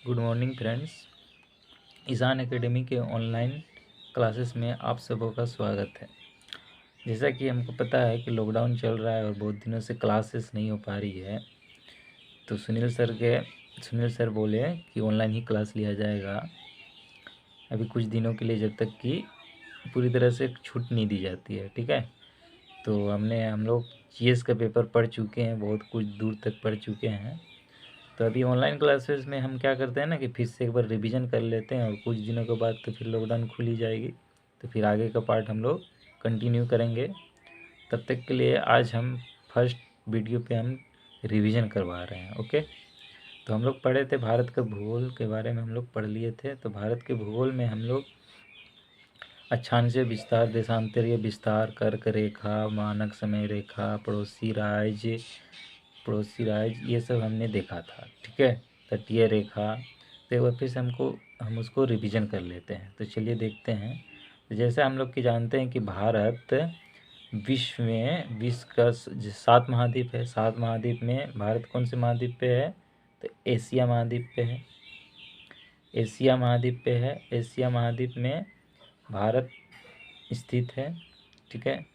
Good morning friends. Ishan academy के online classes में आप सबों का स्वागत है। जैसा कि हमको पता है कि लॉकडाउन चल रहा है और बहुत दिनों से क्लासेस नहीं हो पा रही है, तो सुनील सर बोले कि ऑनलाइन ही क्लास लिया जाएगा अभी कुछ दिनों के लिए, जब तक कि पूरी तरह से छूट नहीं दी जाती है। ठीक है, तो हम लोग जीएस का पेपर पढ़ चुके हैं, बहुत कुछ दूर तक पढ़ चुके हैं। तो अभी ऑनलाइन क्लासेस में हम क्या करते हैं ना कि फिर से एक बार रिवीजन कर लेते हैं, और कुछ दिनों के बाद तो फिर लॉकडाउन खुल ही जाएगी, तो फिर आगे का पार्ट हम लोग कंटिन्यू करेंगे। तब तक के लिए आज हम फर्स्ट वीडियो पे हम रिवीजन करवा रहे हैं। ओके, तो हम लोग पढ़े थे भारत का भूगोल के बारे में, हम लोग पढ़ लिए थे। तो भारत के भूगोल में हम लोग अक्षांशीय विस्तार, देशांतरीय विस्तार, कर्क रेखा, मानक समय रेखा, पड़ोसी राज्य ये सब हमने देखा था। ठीक है, तटीय रेखा। तो एक बार फिर से हम उसको रिवीजन कर लेते हैं। तो चलिए देखते हैं। तो जैसे हम लोग की जानते हैं कि भारत विश्व का 7 महाद्वीप है। 7 महाद्वीप में भारत कौन से महाद्वीप पे है? तो एशिया महाद्वीप पे है। एशिया महाद्वीप पे है। एशिया महाद्वीप में भारत स्थित है। ठीक है,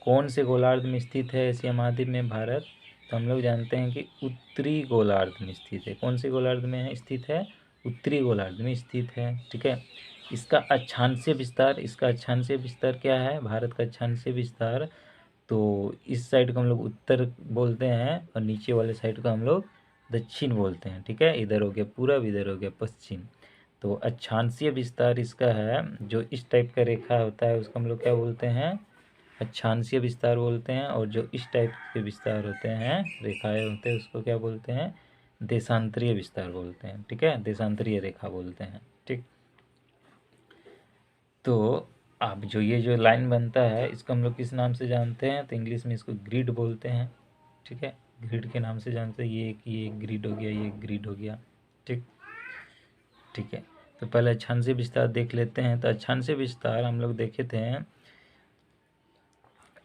कौन से गोलार्ध में स्थित है एशिया महाद्वीप में भारत? तो हम लोग जानते हैं कि उत्तरी गोलार्ध में स्थित है। कौन से गोलार्ध में है स्थित है? उत्तरी गोलार्ध में स्थित है। ठीक है, इसका अक्षांशीय विस्तार क्या है? भारत का अक्षांशीय विस्तार, तो इस साइड को हम लोग उत्तर बोलते हैं और नीचे वाले साइड को हम लोग दक्षिण बोलते हैं। ठीक है, इधर हो गया पूरब, इधर हो गया पश्चिम। तो अक्षांशीय विस्तार इसका है, जो इस टाइप का रेखा होता है उसको हम लोग क्या बोलते हैं? अक्षांशीय विस्तार बोलते हैं। और जो इस टाइप के विस्तार होते हैं, रेखाएं होते हैं, उसको क्या बोलते हैं? देशांतरीय विस्तार बोलते हैं। ठीक है, देशांतरीय रेखा बोलते हैं। ठीक, तो अब जो लाइन बनता है इसको हम लोग किस नाम से जानते हैं? तो इंग्लिश में इसको ग्रिड बोलते हैं। ठीक है, ग्रिड के नाम से जानते हैं। ये ग्रिड हो गया, ये ग्रिड हो गया। ठीक ठीक है, तो पहले अक्षांशीय विस्तार देख लेते हैं। तो अक्षांशीय विस्तार हम लोग देखे थे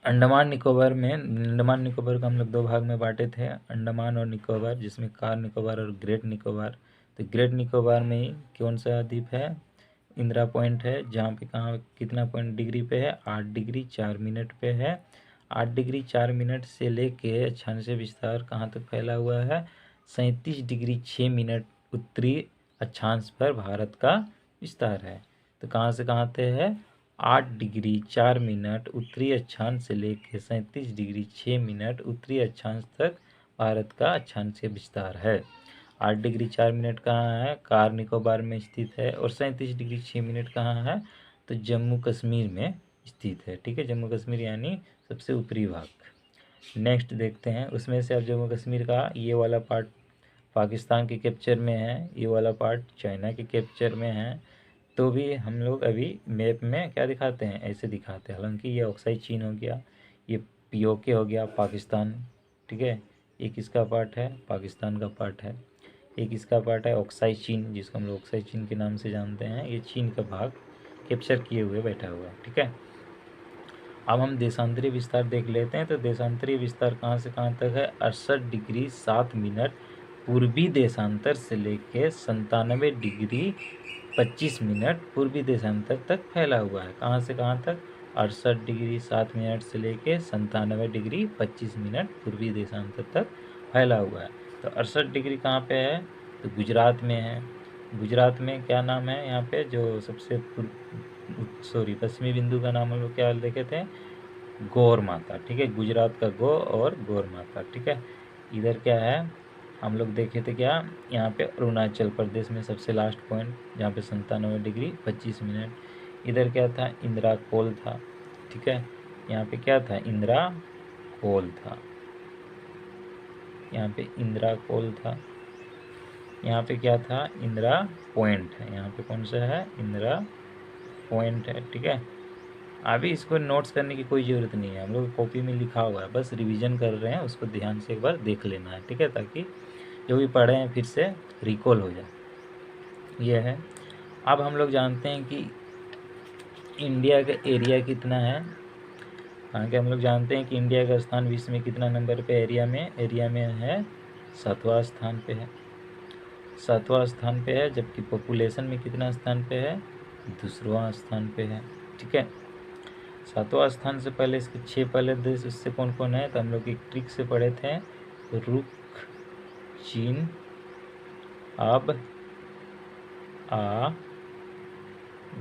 अंडमान निकोबार में। अंडमान निकोबार को हम लोग 2 भाग में बांटे थे, अंडमान और निकोबार, जिसमें कार निकोबार और ग्रेट निकोबार। तो ग्रेट निकोबार में ही कौन सा द्वीप है? इंदिरा पॉइंट है, जहाँ पे कहाँ कितना पॉइंट डिग्री पे है? 8 डिग्री 4 मिनट पे है। 8 डिग्री 4 मिनट से लेके अक्षांशीय विस्तार कहाँ तक फैला हुआ है? 37 डिग्री 6 मिनट उत्तरी अक्षांश पर भारत का विस्तार है। तो कहाँ से कहाँ तक है? 8 डिग्री 4 मिनट उत्तरी अक्षांश से लेकर 37 डिग्री 6 मिनट उत्तरी अक्षांश तक भारत का अक्षांशीय विस्तार है। 8 डिग्री 4 मिनट कहाँ है? कार निकोबार में स्थित है। और 37 डिग्री 6 मिनट कहाँ है? तो जम्मू कश्मीर में स्थित है। ठीक है, जम्मू कश्मीर यानी सबसे ऊपरी भाग। नेक्स्ट देखते हैं, उसमें से अब जम्मू कश्मीर का ये वाला पार्ट पाकिस्तान के कैप्चर में है, ये वाला पार्ट चाइना के कैप्चर में है। तो भी हम लोग अभी मैप में क्या दिखाते हैं? ऐसे दिखाते हैं। हालांकि ये ऑक्साई चीन हो गया, ये पीओके हो गया पाकिस्तान। ठीक है, एक इसका पार्ट है, पाकिस्तान का पार्ट है। एक इसका पार्ट है ऑक्साई चीन, जिसको हम लोग ऑक्साई चीन के नाम से जानते हैं। ये चीन का भाग कैप्चर किए हुए बैठा हुआ है। ठीक है, अब हम देशांतरीय विस्तार देख लेते हैं। तो देशांतरीय विस्तार कहाँ से कहाँ तक है? 68 डिग्री 7 मिनट पूर्वी देशांतर से लेके 97 डिग्री 25 मिनट पूर्वी देशांतर तक फैला हुआ है। कहाँ से कहाँ तक? 68 डिग्री 7 मिनट से लेके 97 डिग्री 25 मिनट पूर्वी देशांतर तक फैला हुआ है। तो 68 डिग्री कहाँ पे है? तो गुजरात में है। गुजरात में क्या नाम है यहाँ पे? जो सबसे पश्चिमी बिंदु का नाम हम लोग क्या देखे थे? गौर माता। ठीक है, गुजरात का गो और गौर माता। ठीक है, इधर क्या है हम लोग देखे थे? क्या यहाँ पे अरुणाचल प्रदेश में सबसे लास्ट पॉइंट, जहाँ पे 97 डिग्री 25 मिनट। इधर क्या था? इंदिरा कोल था। ठीक है, यहाँ पे क्या था? इंदिरा कोल था। यहाँ पे इंदिरा कोल था। यहाँ पे क्या था? इंदिरा पॉइंट है। यहाँ पे कौन सा है? इंदिरा पॉइंट है। ठीक है, अभी इसको नोट्स करने की कोई ज़रूरत नहीं है, हम लोग कॉपी में लिखा हुआ है, बस रिवीजन कर रहे हैं, उसको ध्यान से एक बार देख लेना है। ठीक है, ताकि जो भी पढ़े हैं फिर से रिकॉल हो जाए। ये है। अब हम लोग जानते हैं कि इंडिया का एरिया कितना है। आगे हम लोग जानते हैं कि इंडिया का स्थान विश्व में कितना नंबर पे एरिया में है? 7वां स्थान पे है। 7वां स्थान पे है, जबकि पॉपुलेशन में कितना स्थान पे है, 2वां स्थान पे है। ठीक है, 7वां स्थान से पहले इसके 6 पहले देश उससे कौन कौन है, तो हम लोग एक ट्रिक से पढ़े थे, रुक, चीन, अब, आ,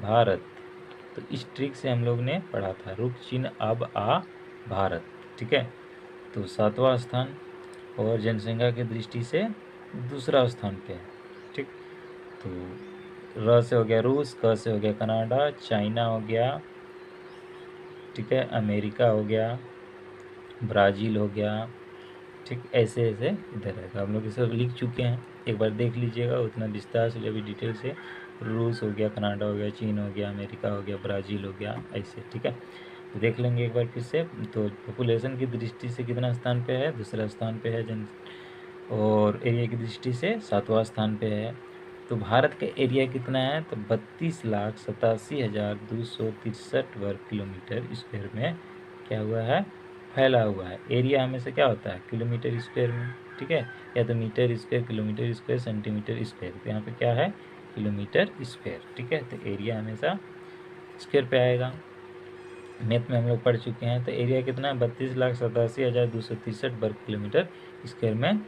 भारत। तो इस ट्रिक से हम लोग ने पढ़ा था, रुक, चीन, अब, आ, भारत। ठीक है, तो 7वां स्थान और जनसंख्या की दृष्टि से 2रा स्थान पे है। ठीक, तो र से हो गया रूस, क से हो गया कनाडा, चाइना हो गया, ठीक है, अमेरिका हो गया, ब्राज़ील हो गया। ठीक, ऐसे ऐसे इधर रहेगा। हम लोग इसे लिख चुके हैं, एक बार देख लीजिएगा, उतना विस्तार से अभी डिटेल से। रूस हो गया, कनाडा हो गया, चीन हो गया, अमेरिका हो गया, ब्राज़ील हो गया, ऐसे। ठीक है, तो देख लेंगे एक बार फिर से। तो पॉपुलेशन की दृष्टि से कितना स्थान पे है, 2रा स्थान पे है और एरिया की दृष्टि से 7वां स्थान पे है। तो भारत का एरिया कितना है, तो 32,87,263 वर्ग किलोमीटर स्क्वायर में क्या हुआ है, फैला हुआ है। एरिया हमेशा क्या होता है, किलोमीटर स्क्वायर में। ठीक है, या तो metre square, kilometre square, centimetre square. तो यहाँ पे क्या है, किलोमीटर स्क्वायर। ठीक है, तो एरिया हमेशा स्क्वायर पे आएगा। मैथ में हम लोग पढ़ चुके हैं। तो एरिया कितना है, 32,87,263 वर्ग किलोमीटर स्क्वायर में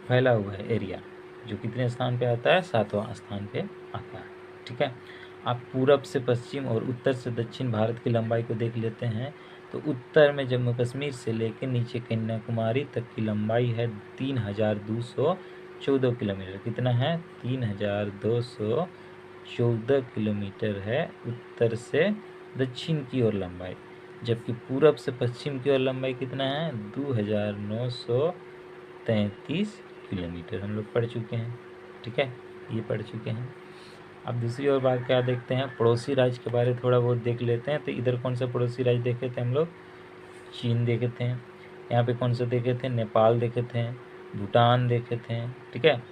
फैला हुआ है एरिया, जो कितने स्थान पे आता है, 7वां स्थान पे आता है। ठीक है, आप पूरब से पश्चिम और उत्तर से दक्षिण भारत की लंबाई को देख लेते हैं। तो उत्तर में जम्मू कश्मीर से लेकर नीचे कन्याकुमारी तक की लंबाई है 3,214 किलोमीटर। कितना है, 3,214 किलोमीटर है उत्तर से दक्षिण की ओर लंबाई। जबकि पूरब से पश्चिम की ओर लंबाई कितना है, 2,933 किलोमीटर। हम लोग पढ़ चुके हैं। ठीक है, ये पढ़ चुके हैं। अब दूसरी और बात क्या देखते हैं, पड़ोसी राज्य के बारे में थोड़ा बहुत देख लेते हैं। तो इधर कौन सा पड़ोसी राज्य देखे थे हम लोग, चीन देखे थे। यहाँ पे कौन सा देखे थे, नेपाल देखे थे, भूटान देखे थे। ठीक है,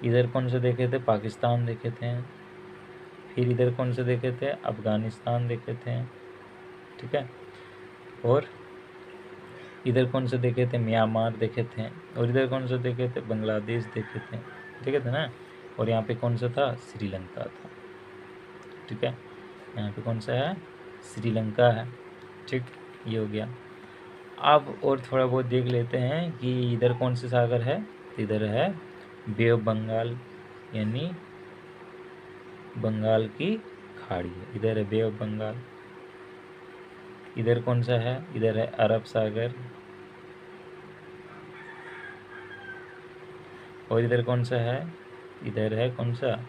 इधर कौन सा देखे थे, पाकिस्तान देखे थे। फिर इधर कौन से देखे थे, अफगानिस्तान देखे थे। ठीक है, और इधर कौन से देखे थे, म्यांमार देखे थे। और इधर कौन से देखे थे, बांग्लादेश देखे थे। देखे थे ना। और यहाँ पे कौन सा था, श्रीलंका था। ठीक है, यहाँ पे कौन सा है, श्रीलंका है। ठीक, ये हो गया। अब और थोड़ा बहुत देख लेते हैं कि इधर कौन से सागर है। तो इधर है बे ऑफ बंगाल, यानी बंगाल की खाड़ी है। इधर है बे ऑफ बंगाल। इधर कौन सा है, इधर है अरब सागर। और इधर कौन सा है, इधर है कौन सा,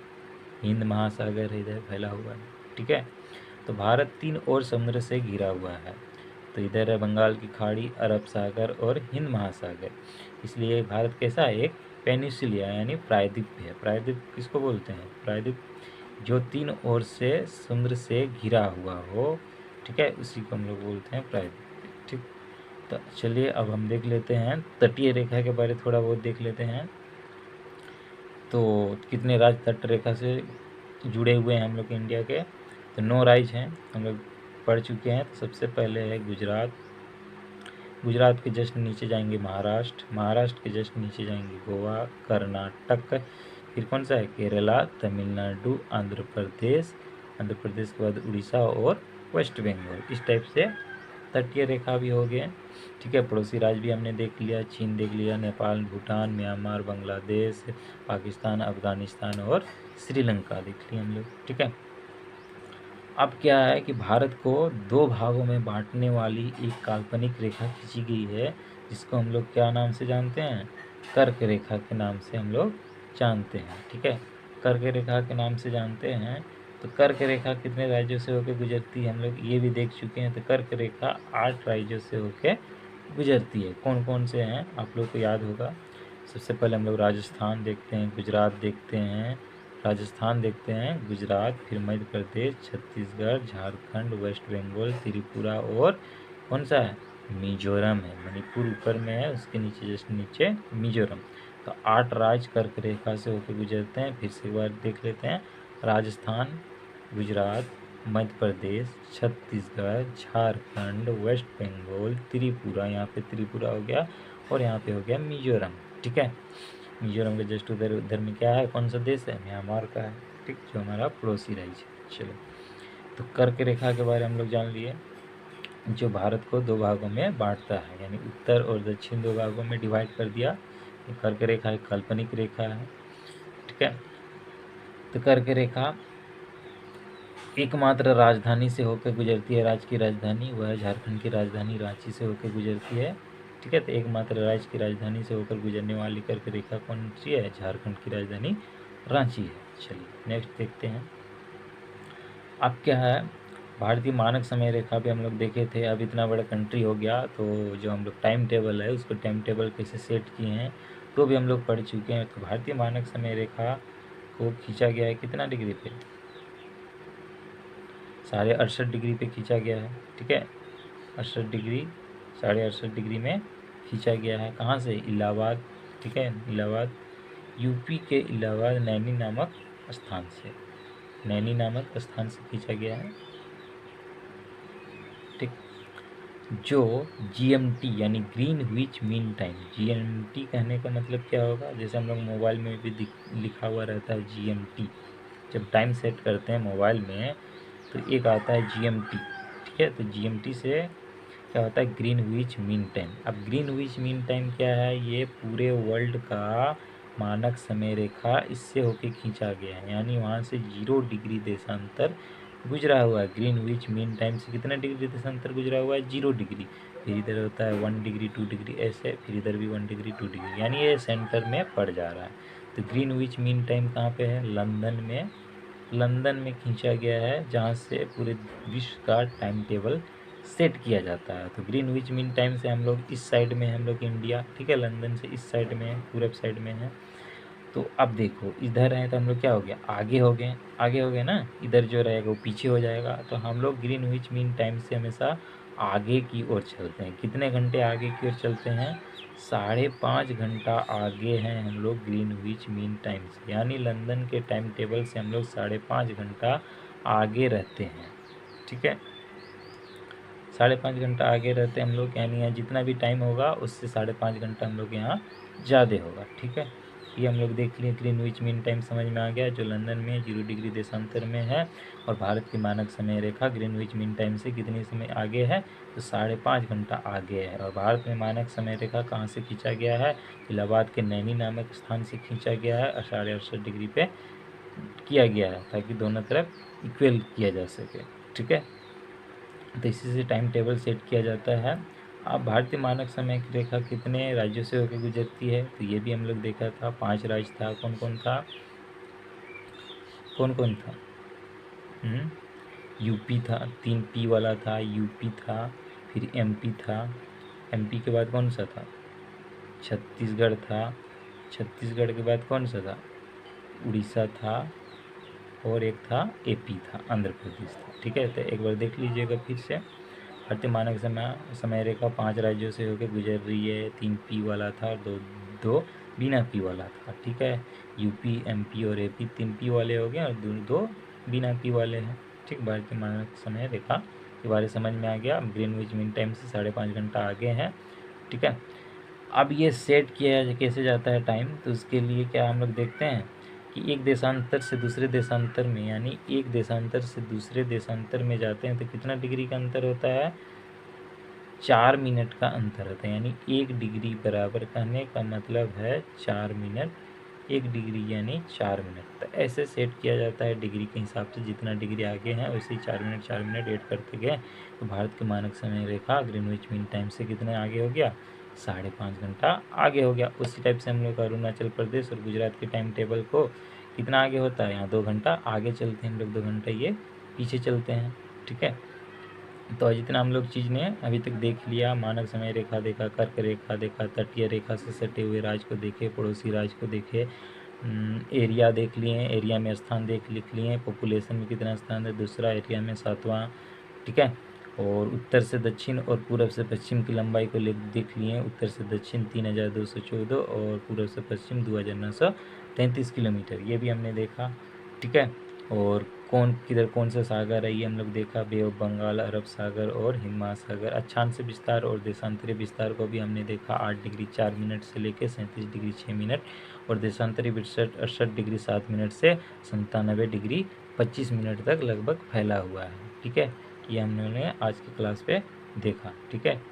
हिंद महासागर है, इधर फैला हुआ है। ठीक है, तो भारत 3 और समुद्र से घिरा हुआ है। तो इधर है बंगाल की खाड़ी, अरब सागर और हिंद महासागर। इसलिए भारत कैसा है, एक पेनिसुलिया यानी प्रायद्वीप है। प्रायद्वीप किसको बोलते हैं, प्रायद्वीप जो 3 ओर से समुद्र से घिरा हुआ हो। ठीक है, उसी को हम लोग बोलते हैं प्रायद्वीप। ठीक, तो चलिए अब हम देख लेते हैं तटीय रेखा के बारे में थोड़ा बहुत देख लेते हैं। तो कितने राज्य तट रेखा से जुड़े हुए हैं हम लोग इंडिया के, तो 9 राज्य हैं, हम लोग पढ़ चुके हैं। तो सबसे पहले है गुजरात। गुजरात के जस्ट नीचे जाएंगे महाराष्ट्र। महाराष्ट्र के जस्ट नीचे जाएंगे गोवा, कर्नाटक। फिर कौन सा है, केरला, तमिलनाडु, आंध्र प्रदेश। आंध्र प्रदेश के बाद उड़ीसा और वेस्ट बंगाल। इस टाइप से तटीय रेखा भी हो गए। ठीक है, पड़ोसी राज्य भी हमने देख लिया, चीन देख लिया, नेपाल, भूटान, म्यांमार, बांग्लादेश, पाकिस्तान, अफगानिस्तान और श्रीलंका देख लिया हम लोग। ठीक है, अब क्या है कि भारत को 2 भागों में बांटने वाली एक काल्पनिक रेखा खींची गई है, जिसको हम लोग क्या नाम से जानते हैं, कर्क रेखा के नाम से हम लोग जानते हैं। ठीक है, कर्क रेखा के नाम से जानते हैं। तो कर्क रेखा कितने राज्यों से होकर गुजरती है, हम लोग ये भी देख चुके हैं। तो कर्क रेखा 8 राज्यों से होकर गुजरती है। कौन कौन से हैं, आप लोग को याद होगा। सबसे पहले हम लोग राजस्थान देखते हैं, गुजरात देखते हैं, राजस्थान देखते हैं, गुजरात, फिर मध्य प्रदेश, छत्तीसगढ़, झारखंड, वेस्ट बंगाल, त्रिपुरा और कौन सा है, मिजोरम है। मणिपुर ऊपर में है, उसके नीचे जस्ट नीचे मिजोरम। तो 8 राज्य कर्क रेखा से होकर गुजरते हैं। फिर से एक बार देख लेते हैं, राजस्थान, गुजरात, मध्य प्रदेश, छत्तीसगढ़, झारखंड, वेस्ट बंगाल, त्रिपुरा, यहाँ पे त्रिपुरा हो गया और यहाँ पे हो गया मिजोरम। ठीक है, मिजोरम के जस्ट उधर उधर में क्या है, कौन सा देश है, म्यांमार का है, ठीक, जो हमारा पड़ोसी राज्य है। चलो, तो कर्क रेखा के बारे में हम लोग जान लिए, जो भारत को दो भागों में बांटता है, यानी उत्तर और दक्षिण दो भागों में डिवाइड कर दिया। ये कर्क रेखा एक काल्पनिक रेखा है, ठीक है। तो कर्क रेखा एकमात्र राजधानी से होकर गुजरती है, राज्य की राजधानी, वह झारखंड की राजधानी रांची से होकर गुजरती है, ठीक है। तो एकमात्र राज्य की राजधानी से होकर गुजरने वाली कर्क रेखा कौन सी है, झारखंड की राजधानी रांची है। चलिए नेक्स्ट देखते हैं। अब क्या है, भारतीय मानक समय रेखा भी हम लोग देखे थे। अब इतना बड़ा कंट्री हो गया तो जो हम लोग टाइम टेबल है उसको टाइम टेबल कैसे सेट किए हैं तो भी हम लोग पढ़ चुके हैं। तो भारतीय मानक समय रेखा को खींचा गया है कितना डिग्री पे, 68.5 डिग्री पे खींचा गया है, ठीक है। 68 डिग्री, 68.5 डिग्री में खींचा गया है। कहाँ से, इलाहाबाद, ठीक है, इलाहाबाद, यूपी के इलाहाबाद नैनी नामक स्थान से, नैनी नामक स्थान से खींचा गया है, ठीक। जो GMT यानी ग्रीनविच मीन टाइम, GMT कहने का मतलब क्या होगा, जैसे हम लोग मोबाइल में भी लिखा हुआ रहता है GMT, जब टाइम सेट करते हैं मोबाइल में तो एक आता है GMT, ठीक है। तो GMT से क्या होता है, ग्रीनविच मीन टाइम। अब ग्रीनविच मीन टाइम क्या है, ये पूरे वर्ल्ड का मानक समय रेखा इससे होके खींचा गया है, यानी वहाँ से 0 डिग्री देशांतर गुजरा हुआ है। ग्रीनविच मीन टाइम से कितना डिग्री देशांतर गुजरा हुआ है, 0 डिग्री। फिर इधर होता है 1 डिग्री 2 डिग्री ऐसे, फिर इधर भी 1 डिग्री 2 डिग्री, यानी ये सेंटर में पड़ जा रहा है। तो ग्रीनविच मीन टाइम कहाँ पे है, लंदन में, लंदन में खींचा गया है, जहाँ से पूरे विश्व का टाइम टेबल सेट किया जाता है। तो ग्रीनविच मीन टाइम से हम लोग इस साइड में, हम लोग इंडिया, ठीक है, लंदन से इस साइड में, पूरब साइड में है। तो अब देखो इधर है तो हम लोग क्या हो गया, आगे हो गए, आगे हो गए ना, इधर जो रहेगा वो पीछे हो जाएगा। तो हम लोग ग्रीनविच मीन टाइम से हमेशा आगे की ओर चलते हैं। कितने घंटे आगे की ओर चलते हैं, 5.5 घंटा आगे हैं हम लोग ग्रीनविच मीन टाइम से, यानी लंदन के टाइम टेबल से हम लोग 5.5 घंटा आगे रहते हैं, ठीक है। 5.5 घंटा आगे रहते हैं हम लोग, यानी यहाँ जितना भी टाइम होगा उससे 5.5 घंटा हम लोग यहाँ ज़्यादा होगा, ठीक है। ये हम लोग देख लिए, ग्रीनविच मीन टाइम समझ में आ गया, जो लंदन में 0 डिग्री देशांतर में है। और भारत की मानक समय रेखा ग्रीनविच मीन टाइम से कितने समय आगे है, तो 5.5 घंटा आगे है। और भारत में मानक समय रेखा कहाँ से खींचा गया है, इलाहाबाद के नैनी नामक स्थान से खींचा गया है और 68.5 डिग्री पे किया गया है, ताकि दोनों तरफ इक्वल किया जा सके, ठीक है। तो इसी से टाइम टेबल सेट किया जाता है। अब भारतीय मानक समय की रेखा कितने राज्यों से होकर गुजरती है, तो ये भी हम लोग देखा था। 5 राज्य था, कौन कौन था, कौन कौन था, यूपी था, 3 P वाला था, यूपी था, फिर MP था, MP के बाद कौन सा था, छत्तीसगढ़ था, छत्तीसगढ़ के बाद कौन सा था, उड़ीसा था, और एक था AP था, आंध्र प्रदेश था, ठीक है। तो एक बार देख लीजिएगा फिर से, भारतीय मानक समय रेखा 5 राज्यों से होकर गुजर रही है। 3 P वाला था और दो बिना P वाला था, ठीक है। यूपी, MP और AP 3 P वाले हो गए और दो बिना P वाले हैं, ठीक। भारतीय मानक समय रेखा के बारे समझ में आ गया। ग्रीनविच मीन टाइम से 5.5 घंटा आगे हैं, ठीक है। अब ये सेट किया कैसे जाता है टाइम, तो उसके लिए क्या हम लोग देखते हैं कि एक देशांतर से दूसरे देशांतर में, यानी एक देशांतर से दूसरे देशांतर में जाते हैं तो कितना डिग्री का अंतर होता है, 4 मिनट का अंतर होता है। यानी 1 डिग्री बराबर, कहने का मतलब है 4 मिनट, 1 डिग्री यानी 4 मिनट। तो ऐसे सेट किया जाता है डिग्री के हिसाब से, जितना डिग्री आगे हैं वैसे ही 4 मिनट 4 मिनट ऐड करते गए। तो भारत के मानक समय रेखा ग्रीनविच मीन टाइम से कितने आगे हो गया, 5.5 घंटा आगे हो गया। उसी टाइप से हम लोग अरुणाचल प्रदेश और गुजरात के टाइम टेबल को कितना आगे होता है, यहाँ 2 घंटा आगे चलते हैं हम लोग, 2 घंटा ये पीछे चलते हैं, ठीक है। तो जितना हम लोग चीज़ ने अभी तक देख लिया, मानक समय रेखा देखा, कर्क रेखा देखा, तटीय रेखा से सटे हुए राज्य को देखे, पड़ोसी राज्य को देखे, एरिया देख लिए, एरिया में स्थान लिख लिए, पॉपुलेशन में कितना स्थान है, दूसरा एरिया में 7वां, ठीक है। और उत्तर से दक्षिण और पूरब से पश्चिम की लंबाई को देख लिए, उत्तर से दक्षिण 3214 और पूरब से पश्चिम 2933 किलोमीटर, ये भी हमने देखा, ठीक है। और किधर कौन सा सागर है ये हम लोग देखा, बे ऑफ बंगाल, अरब सागर और हिंद महासागर। अक्षांश विस्तार और देशांतरी विस्तार को भी हमने देखा, 8 डिग्री 4 मिनट से लेकर 37 डिग्री 6 मिनट, और देशांतरी विस्तार 68 डिग्री 7 मिनट से 97 डिग्री 25 मिनट तक लगभग फैला हुआ है। ठीक है, ये हमने आज की क्लास पे देखा। ठीक है।